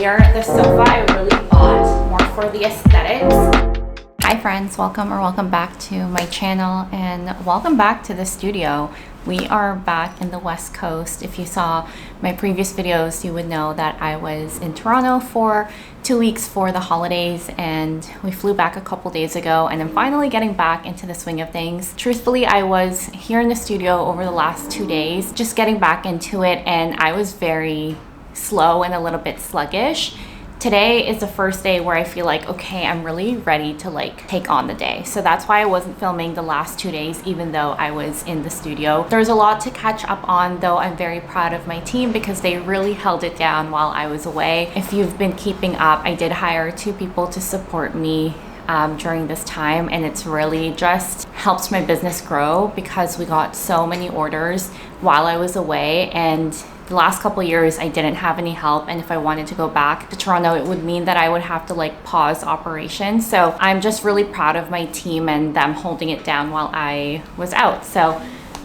earlier, the sofa I really bought more for the aesthetics. Hi friends, welcome back to my channel and welcome back to the studio. We are back in the West Coast. If you saw my previous videos, you would know that I was in Toronto for 2 weeks for the holidays and we flew back a couple days ago and I'm finally getting back into the swing of things. Truthfully, I was here in the studio over the last 2 days, just getting back into it, and I was very slow and a little bit sluggish. Today is the first day where I feel like, okay, I'm really ready to take on the day. So that's why I wasn't filming the last 2 days, even though I was in the studio. There's a lot to catch up on, though. I'm very proud of my team because they really held it down while I was away. If you've been keeping up, I did hire 2 people to support me during this time, and it's really just helps my business grow because we got so many orders while I was away, and the last couple of years I didn't have any help, and if I wanted to go back to Toronto it would mean that I would have to pause operations. So I'm just really proud of my team and them holding it down while I was out. So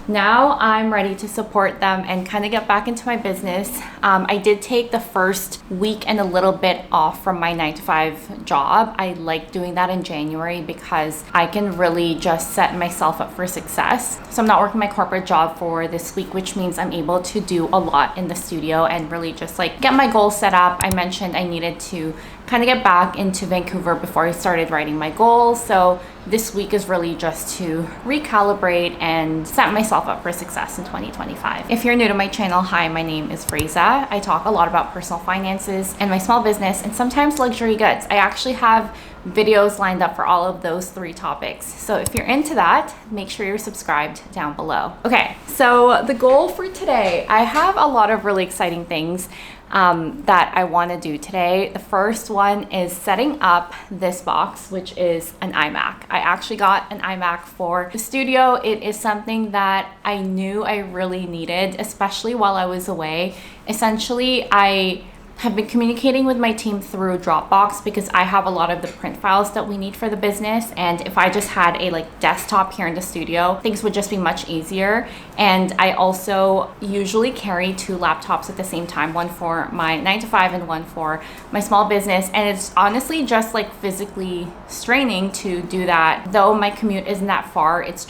now I'm ready to support them and kind of get back into my business. I did take the first week and a little bit off from my 9-to-5 job. I like doing that in January because I can really just set myself up for success. So I'm not working my corporate job for this week, which means I'm able to do a lot in the studio and really just get my goals set up. I mentioned I needed to kind of get back into Vancouver before I started writing my goals. So this week is really just to recalibrate and set myself up for success in 2025. If you're new to my channel, hi, my name is Raisa. I talk a lot about personal finances and my small business and sometimes luxury goods. I actually have videos lined up for all of those 3 topics. So if you're into that, make sure you're subscribed down below. Okay, so the goal for today, I have a lot of really exciting things that I want to do today. The first one is setting up this box, which is an iMac. I actually got an iMac for the studio. It is something that I knew I really needed, especially while I was away. Essentially, I have been communicating with my team through Dropbox because I have a lot of the print files that we need for the business, and if I just had a desktop here in the studio, things would just be much easier. And I also usually carry 2 laptops at the same time, one for my 9-to-5 and one for my small business, and it's honestly just physically straining to do that. Though my commute isn't that far, it's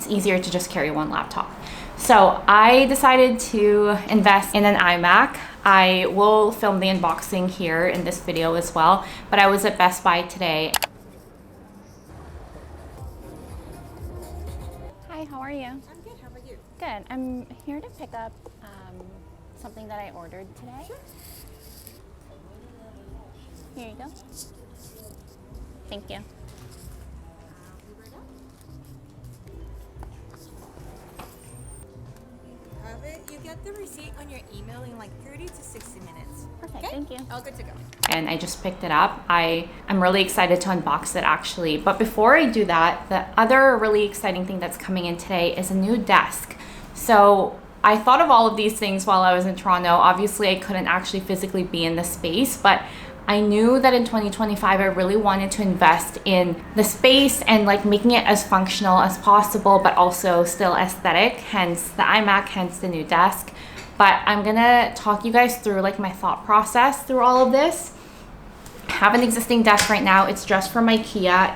easier to just carry 1 laptop. So I decided to invest in an iMac. I will film the unboxing here in this video as well, but I was at Best Buy today. Hi, how are you? I'm good, how about you? Good. I'm here to pick up something that I ordered today. Sure. Here you go. Thank you. Have it. You get the receipt on your email in 30 to 60 minutes. Perfect, Okay? thank you. All good to go. And I just picked it up. I'm really excited to unbox it actually. But before I do that, the other really exciting thing that's coming in today is a new desk. So I thought of all of these things while I was in Toronto. Obviously, I couldn't actually physically be in the space, but I knew that in 2025, I really wanted to invest in the space and making it as functional as possible, but also still aesthetic, hence the iMac, hence the new desk. But I'm gonna talk you guys through my thought process through all of this. I have an existing desk right now. It's just from IKEA.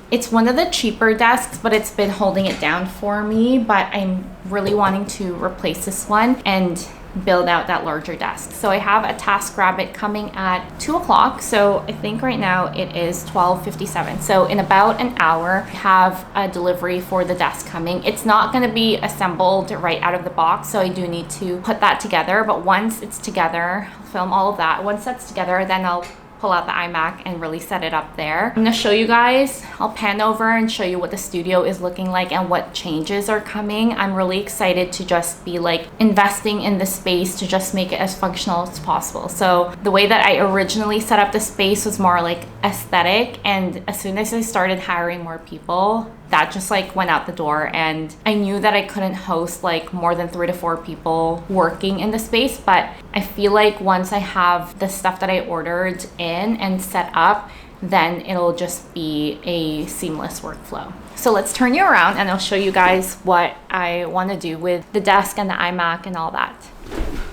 It's one of the cheaper desks, but it's been holding it down for me, but I'm really wanting to replace this one and build out that larger desk. So I have a TaskRabbit coming at 2 o'clock. So I think right now it is 12:57. So in about an hour, I have a delivery for the desk coming. It's not going to be assembled right out of the box, so I do need to put that together. But once it's together, I'll film all of that. Once that's together, then I'll pull out the iMac and really set it up there. I'm gonna show you guys, I'll pan over and show you what the studio is looking like and what changes are coming. I'm really excited to just be investing in the space to just make it as functional as possible. So the way that I originally set up the space was more aesthetic, and as soon as I started hiring more people, that just went out the door, and I knew that I couldn't host more than 3 to 4 people working in the space. But I feel once I have the stuff that I ordered in and set up, then it'll just be a seamless workflow. So let's turn you around and I'll show you guys what I want to do with the desk and the iMac and all that.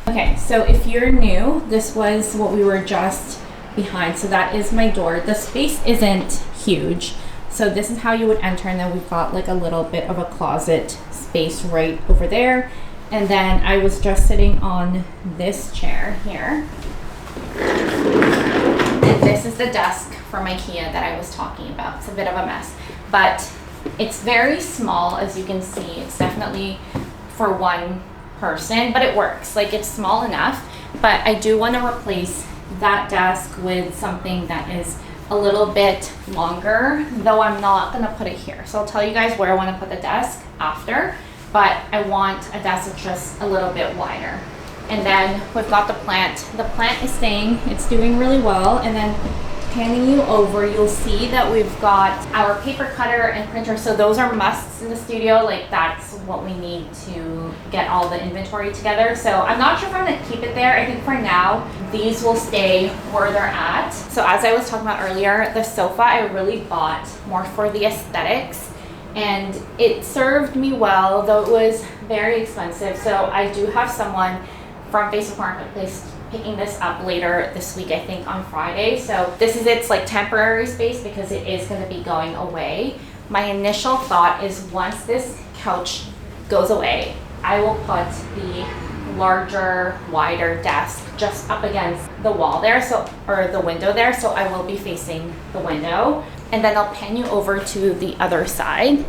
Okay, so if you're new, this was what we were just behind. So that is my door. The space isn't huge. So this is how you would enter, and then we've got like a little bit of a closet space right over there. And then I was just sitting on this chair here. And this is the desk from IKEA that I was talking about. It's a bit of a mess, but it's very small, as you can see. It's definitely for one person, but it works. Like, it's small enough, but I do want to replace that desk with something that is a little bit longer, though I'm not going to put it here. So I'll tell you guys where I want to put the desk after, but I want a desk that's just a little bit wider. And then we've got the plant. The plant is staying, it's doing really well. And then panning you over, you'll see that we've got our paper cutter and printer. So those are musts in the studio. Like, that's what we need to get all the inventory together. So I'm not sure if I'm gonna keep it there. I think for now, these will stay where they're at. So as I was talking about earlier, the sofa I really bought more for the aesthetics, and it served me well, though it was very expensive. So I do have someone from Facebook Marketplace picking this up later this week, I think on Friday. So this is its like temporary space because it is going to be going away. My initial thought is once this couch goes away, I will put the larger, wider desk just up against the wall there, so, or the window there, so I will be facing the window. And then I'll pan you over to the other side.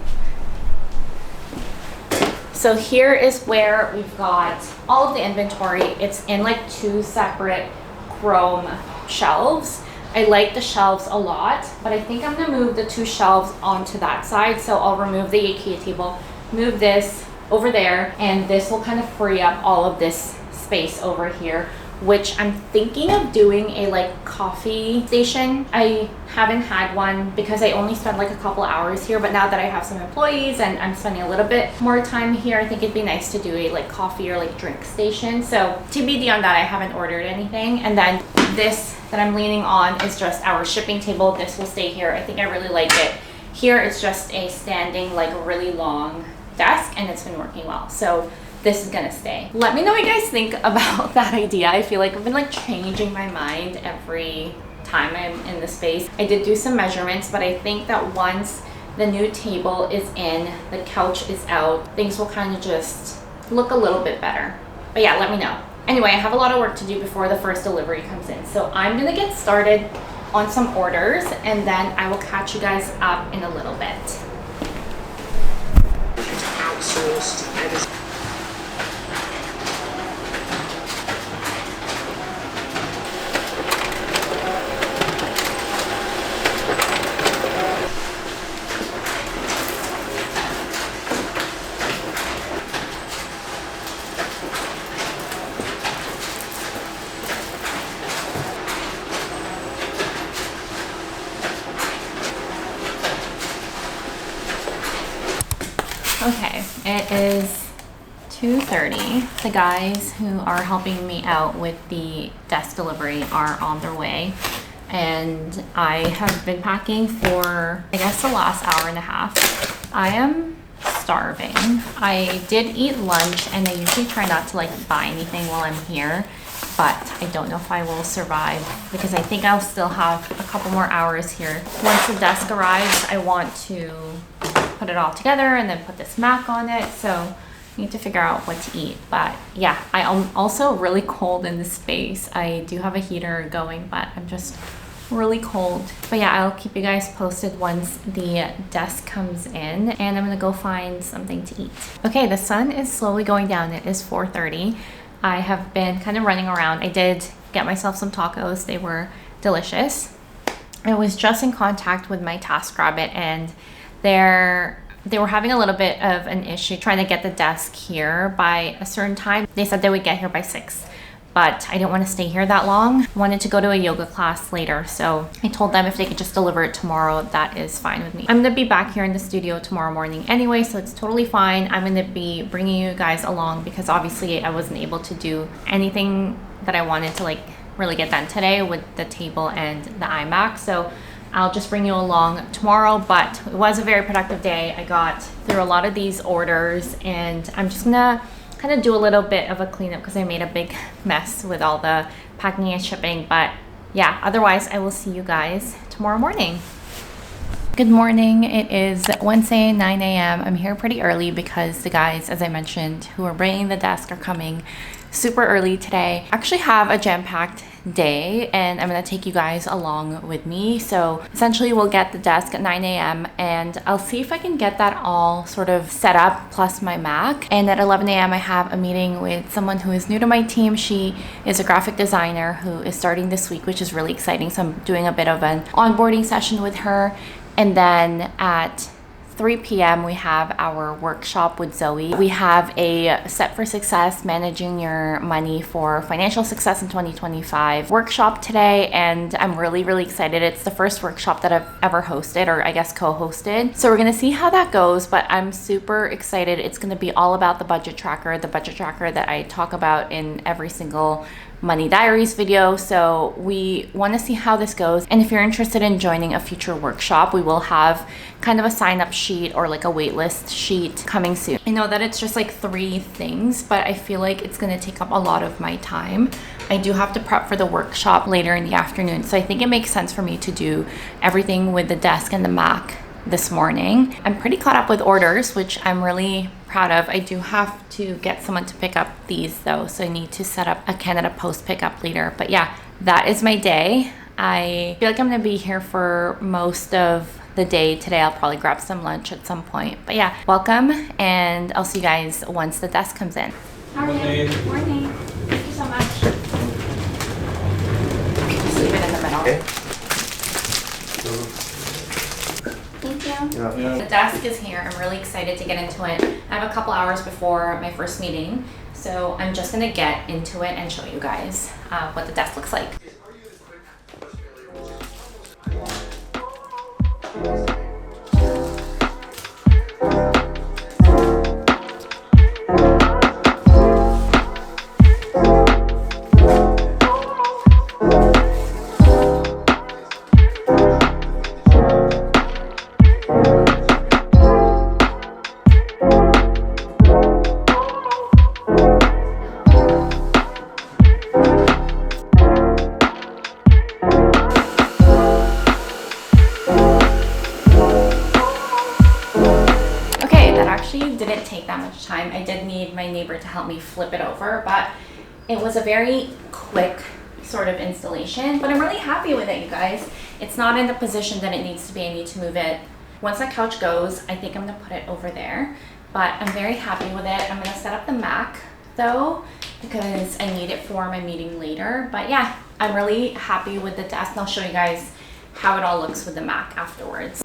So here is where we've got all of the inventory. It's in like two separate chrome shelves. I like the shelves a lot, but I think I'm gonna move the two shelves onto that side. So I'll remove the IKEA table, move this over there, and this will kind of free up all of this space over here, which I'm thinking of doing a like coffee station. I haven't had one because I only spent like a couple hours here, but now that I have some employees and I'm spending a little bit more time here, I think it'd be nice to do a like coffee or like drink station. So TBD on that, I haven't ordered anything. And then this that I'm leaning on is just our shipping table. This will stay here. I think I really like it. Here it's just a standing like really long desk, and it's been working well. So this is gonna stay. Let me know what you guys think about that idea. I feel like I've been like changing my mind every time I'm in the space. I did do some measurements, but I think that once the new table is in, the couch is out, things will kind of just look a little bit better. But yeah, let me know. Anyway, I have a lot of work to do before the first delivery comes in. So I'm gonna get started on some orders, and then I will catch you guys up in a little bit. Outsourced. Okay, it is 2:30. The guys who are helping me out with the desk delivery are on their way, and I have been packing for, I guess, the last hour and a half. I am starving. I did eat lunch, and I usually try not to like buy anything while I'm here, but I don't know if I will survive because I think I'll still have a couple more hours here. Once the desk arrives, I want to put it all together and then put this Mac on it. So I need to figure out what to eat. But yeah, I am also really cold in this space. I do have a heater going, but I'm just really cold. But yeah, I'll keep you guys posted once the desk comes in, and I'm gonna go find something to eat. Okay, the sun is slowly going down. It is 4:30. I have been kind of running around. I did get myself some tacos. They were delicious. I was just in contact with my TaskRabbit, and they were having a little bit of an issue trying to get the desk here by a certain time. They said they would get here by 6, but I didn't want to stay here that long. I wanted to go to a yoga class later, so I told them if they could just deliver it tomorrow, that is fine with me. I'm gonna be back here in the studio tomorrow morning anyway, so it's totally fine. I'm gonna be bringing you guys along because obviously I wasn't able to do anything that I wanted to like really get done today with the table and the iMac. So I'll just bring you along tomorrow, but it was a very productive day. I got through a lot of these orders, and I'm just gonna kind of do a little bit of a cleanup because I made a big mess with all the packing and shipping. But yeah, otherwise I will see you guys tomorrow morning. Good morning. It is Wednesday, 9 a.m. I'm here pretty early because the guys, as I mentioned, who are bringing the desk are coming super early today. I actually have a jam-packed day and I'm going to take you guys along with me. So essentially we'll get the desk at 9 a.m. and I'll see if I can get that all sort of set up plus my Mac. And at 11 a.m. I have a meeting with someone who is new to my team. She is a graphic designer who is starting this week, which is really exciting. So I'm doing a bit of an onboarding session with her. And then at 3 p.m. we have our workshop with Zoe. We have a Set for Success, Managing Your Money for Financial Success in 2025 workshop today, and I'm really excited. It's the first workshop that I've ever hosted, or I guess co-hosted. So we're gonna see how that goes, but I'm super excited. It's gonna be all about the budget tracker that I talk about in every single Money Diaries video. So we want to see how this goes, and if you're interested in joining a future workshop, we will have kind of a sign up sheet or like a waitlist sheet coming soon. I know that it's just like 3 things, but I feel like it's going to take up a lot of my time. I do have to prep for the workshop later in the afternoon, so I think it makes sense for me to do everything with the desk and the Mac this morning. I'm pretty caught up with orders, which I'm really proud of. I do have to get someone to pick up these though, so I need to set up a Canada Post pickup later. But yeah, that is my day. I feel like I'm gonna be here for most of the day today. I'll probably grab some lunch at some point. But yeah, welcome, and I'll see you guys once the desk comes in. How are you? Morning. Thank you so much. Just leave it in the middle. Okay. Thank you. Yeah. The desk is here. I'm really excited to get into it. I have a couple hours before my first meeting, so I'm just gonna get into it and show you guys what the desk looks like. Didn't take that much time. I did need my neighbor to help me flip it over, but it was a very quick sort of installation. But I'm really happy with it, you guys. It's not in the position that it needs to be. I need to move it. Once that couch goes, I think I'm gonna put it over there, but I'm very happy with it. I'm gonna set up the Mac though, because I need it for my meeting later. But yeah, I'm really happy with the desk, and I'll show you guys how it all looks with the Mac afterwards.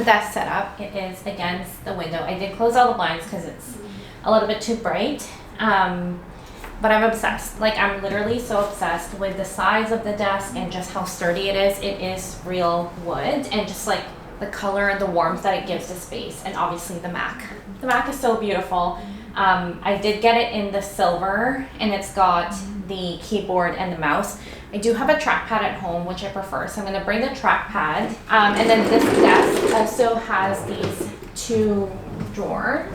Desk setup. It is against the window. I did close all the blinds because it's a little bit too bright, but I'm obsessed. Like, I'm literally so obsessed with the size of the desk and just how sturdy it is. It is real wood, and just like the color and the warmth that it gives the space, and obviously the Mac. The Mac is so beautiful. I did get it in the silver, and it's got the keyboard and the mouse. I do have a trackpad at home, which I prefer, so I'm going to bring the trackpad. And then this desk also has these 2 drawers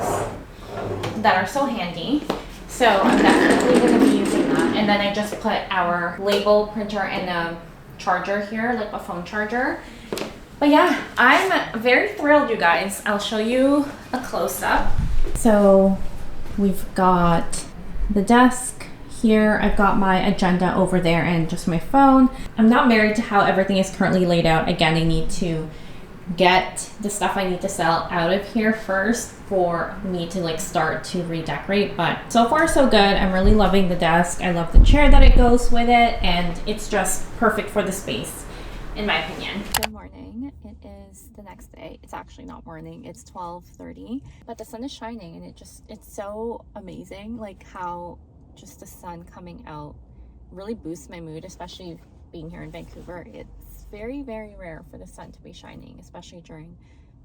that are so handy. So I'm definitely going to be using that. And then I just put our label printer and a charger here, like a phone charger. But yeah, I'm very thrilled, you guys. I'll show you a close-up. So we've got the desk here. I've got my agenda over there and just my phone. I'm not married to how everything is currently laid out. Again, I need to get the stuff I need to sell out of here first for me to like start to redecorate. But so far so good. I'm really loving the desk. I love the chair that it goes with it, and it's just perfect for the space, in my opinion. Good morning. It is is the next day. It's actually not morning, it's 12:30, but the sun is shining and it's so amazing, like how just the sun coming out really boosts my mood, especially being here in Vancouver. It's very, very rare for the sun to be shining, especially during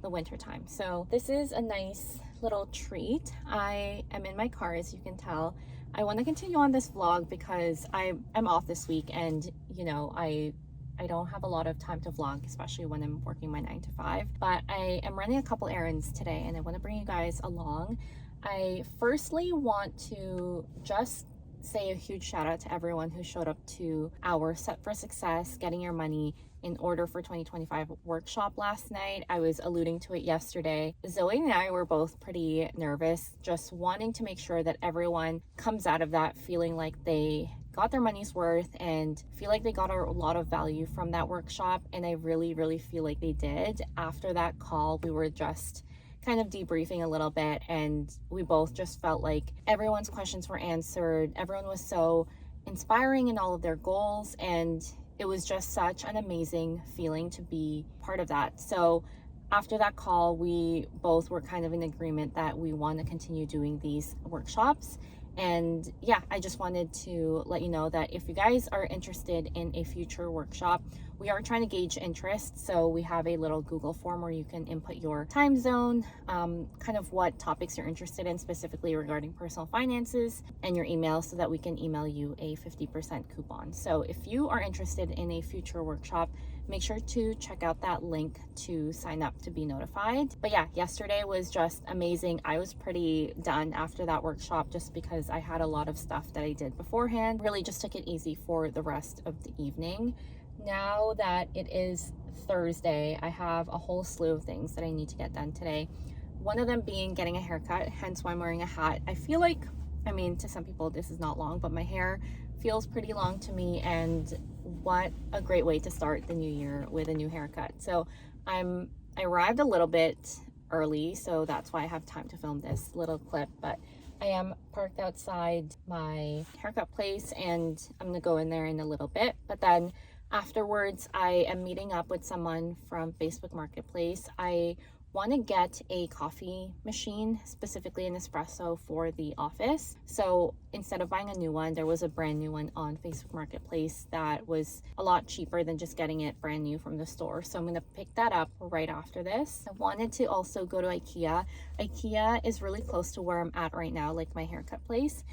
the winter time. So this is a nice little treat. I am in my car, as you can tell. I want to continue on this vlog because I'm off this week, and you know, I don't have a lot of time to vlog, especially when I'm working my 9 to 5, but I am running a couple errands today and I want to bring you guys along. I firstly want to just say a huge shout out to everyone who showed up to our Set for Success Getting Your Money in Order for 2025 workshop last night. I was alluding to it yesterday. Zoe and I were both pretty nervous, just wanting to make sure that everyone comes out of that feeling like they got their money's worth and feel like they got a lot of value from that workshop. And I really, really feel like they did. After that call, we were just kind of debriefing a little bit, and we both just felt like everyone's questions were answered. Everyone was so inspiring in all of their goals, and it was just such an amazing feeling to be part of that. So after that call, we both were kind of in agreement that we want to continue doing these workshops. And yeah, I just wanted to let you know that if you guys are interested in a future workshop, we are trying to gauge interest. So we have a little Google form where you can input your time zone, kind of what topics you're interested in specifically regarding personal finances, and your email so that we can email you a 50% coupon. So if you are interested in a future workshop, make sure to check out that link to sign up to be notified. But yeah, yesterday was just amazing. I was pretty done after that workshop just because I had a lot of stuff that I did beforehand. Really just took it easy for the rest of the evening. Now that it is Thursday, I have a whole slew of things that I need to get done today. One of them being getting a haircut, hence why I'm wearing a hat. I feel like, I mean, to some people this is not long, but my hair feels pretty long to me, and what a great way to start the new year with a new haircut. So I arrived a little bit early, so that's why I have time to film this little clip, but I am parked outside my haircut place and I'm gonna go in there in a little bit. But then afterwards, I am meeting up with someone from Facebook Marketplace. I want to get a coffee machine, specifically an espresso, for the office. So instead of buying a new one, there was a brand new one on Facebook Marketplace that was a lot cheaper than just getting it brand new from the store. So I'm going to pick that up right after this. I wanted to also go to IKEA. IKEA is really close to where I'm at right now, like my haircut place.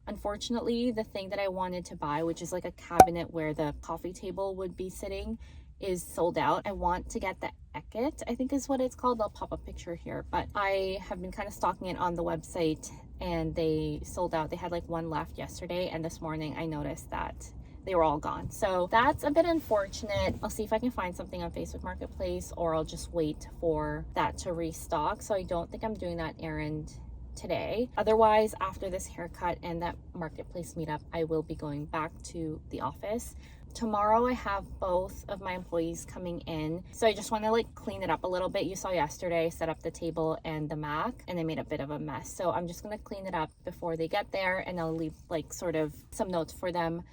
Unfortunately, the thing that I wanted to buy, which is like a cabinet where the coffee table would be sitting, is sold out. I want to get the Eckett, I think is what it's called. I'll pop a picture here, but I have been kind of stalking it on the website and they sold out. They had like one left yesterday, and this morning I noticed that they were all gone. So that's a bit unfortunate. I'll see if I can find something on Facebook Marketplace, or I'll just wait for that to restock. So I don't think I'm doing that errand today. Otherwise, after this haircut and that marketplace meetup, I will be going back to the office. Tomorrow I have both of my employees coming in, so I just want to like clean it up a little bit. You saw yesterday I set up the table and the Mac and I made a bit of a mess, so I'm just going to clean it up before they get there, and I'll leave like sort of some notes for them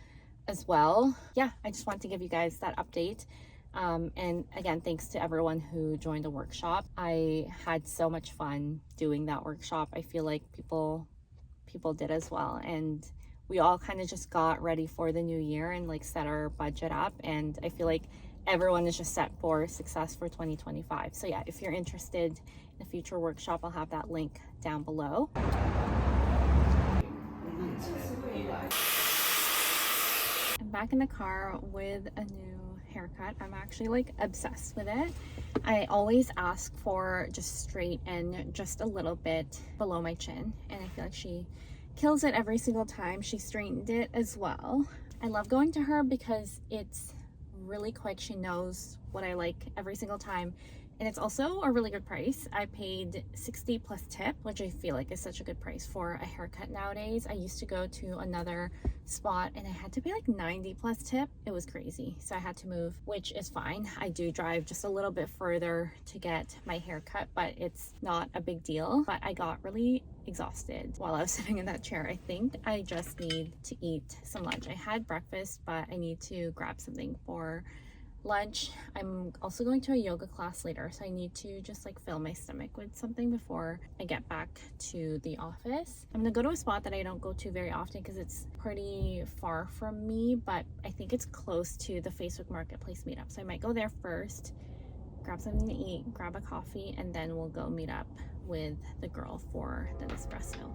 as well. Yeah, I just want to give you guys that update. And again, thanks to everyone who joined the workshop. I had so much fun doing that workshop. I feel like people did as well, and we all kind of just got ready for the new year and like set our budget up, and I feel like everyone is just set for success for 2025. So yeah, if you're interested in a future workshop, I'll have that link down below. I'm back in the car with a new haircut. I'm actually like obsessed with it. I always ask for just straight and just a little bit below my chin, and I feel like she kills it every single time. She straightened it as well. I love going to her because it's really quick. She knows what I like every single time, and it's also a really good price. I paid $60 plus tip, which I feel like is such a good price for a haircut nowadays. I used to go to another spot and I had to pay like $90 plus tip. It was crazy, so I had to move, which is fine. I do drive just a little bit further to get my haircut, but it's not a big deal. But I got really exhausted while I was sitting in that chair. I think I just need to eat some lunch. I had breakfast, but I need to grab something for lunch. I'm also going to a yoga class later, so I need to just like fill my stomach with something before I get back to the office. I'm gonna go to a spot that I don't go to very often because it's pretty far from me, but I think it's close to the Facebook Marketplace meetup. So I might go there first, grab something to eat, grab a coffee, and then we'll go meet up with the girl for the Nespresso.